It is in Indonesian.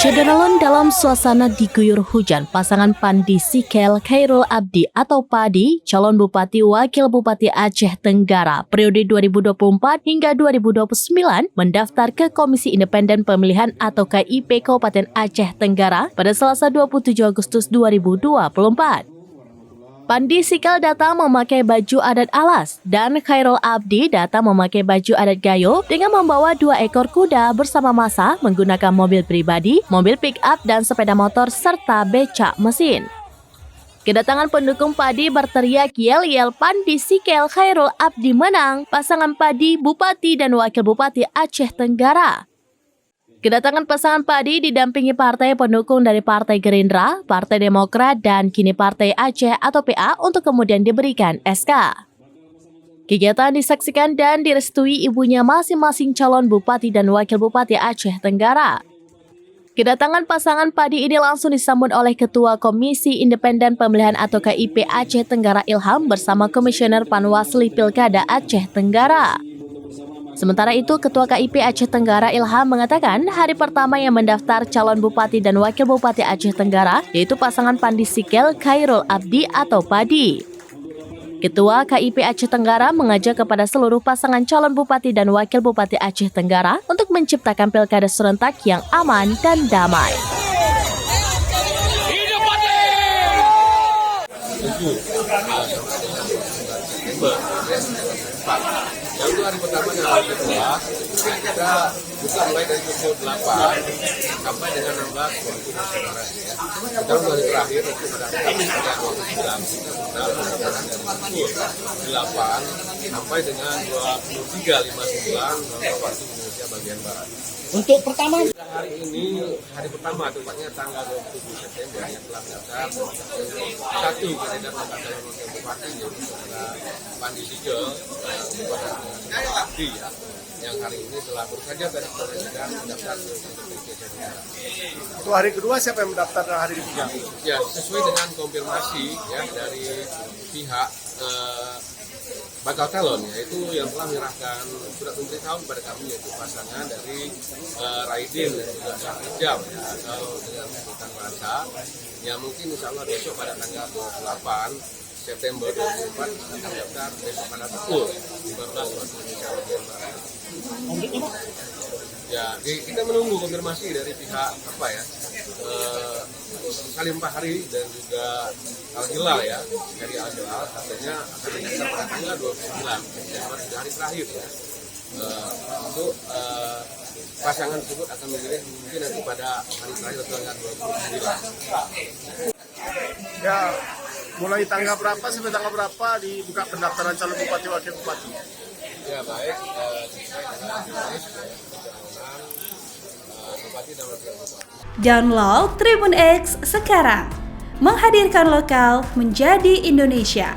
Syederalon dalam suasana diguyur hujan, pasangan Pandi Sikel Khairul Abdi atau Padi, calon Bupati Wakil Bupati Aceh Tenggara periode 2024 hingga 2029 mendaftar ke Komisi Independen Pemilihan atau KIP Kabupaten Aceh Tenggara pada Selasa 27 Agustus 2024. Pandi Sikel datang memakai baju adat alas dan Khairul Abdi datang memakai baju adat Gayo dengan membawa 2 ekor kuda bersama masa menggunakan mobil pribadi, mobil pick-up dan sepeda motor serta becak mesin. Kedatangan pendukung Padi berteriak yel-yel Pandi Sikel Khairul Abdi menang, pasangan Padi Bupati dan Wakil Bupati Aceh Tenggara. Kedatangan pasangan Padi didampingi partai pendukung dari Partai Gerindra, Partai Demokrat, dan kini Partai Aceh atau PA untuk kemudian diberikan SK. Kegiatan disaksikan dan direstui ibunya masing-masing calon Bupati dan Wakil Bupati Aceh Tenggara. Kedatangan pasangan Padi ini langsung disambut oleh Ketua Komisi Independen Pemilihan atau KIP Aceh Tenggara Ilham bersama Komisioner Panwasli Pilkada Aceh Tenggara. Sementara itu, Ketua KIP Aceh Tenggara Ilham mengatakan hari pertama yang mendaftar calon Bupati dan Wakil Bupati Aceh Tenggara yaitu pasangan Pandi Sikel Khairul Abdi atau Padi. Ketua KIP Aceh Tenggara mengajak kepada seluruh pasangan calon Bupati dan Wakil Bupati Aceh Tenggara untuk menciptakan pilkada serentak yang aman dan damai. Yang itu hari pertama dan hari kedua kita buka mulai dari pukul 8 sampai dengan 16 waktu Nusantara ya. Kita hari terakhir itu pada pukul 9 kita buka dari pukul 8 sampai dengan 23.59 waktu Indonesia bagian barat. Untuk pertama hari ini hari pertama tepatnya tanggal 27 September yang telah mendaftar satu kandidat bakal calon wakil bupati yaitu saudara Pandi Sikel Abdi ya, yang hari ini telah baru saja tadi sedang mendaftar ke KIP Tenggara. untuk hari kedua siapa yang mendaftar hari ketiga? Ya, sesuai dengan konfirmasi ya dari pihak bakal calon yaitu yang telah menyerahkan surat pemberitahuan kepada kami yaitu pasangan dari Raidin dan juga Syahrijam ya, atau dengan sebutan bahasa yang mungkin insya Allah besok pada tanggal 28 September 2024 akan daftar besok pada pukul 15 waktu Indonesia bagian barat. Ya, kita menunggu konfirmasi dari pihak apa ya Salim Bahari dan juga Al-Hilal ya, dari Al-Hilal katanya akan didaftar pada tanggal 29 September sudah hari terakhir ya. Untuk pasangan tersebut akan memilih mungkin nanti pada hari terakhir tanggal 29. Ya, mulai tanggal berapa sampai tanggal berapa dibuka pendaftaran calon bupati wakil bupati? Ya baik, sesuai dengan jenis bupati dan wakil bupati. Download Tribun X sekarang, menghadirkan lokal menjadi Indonesia.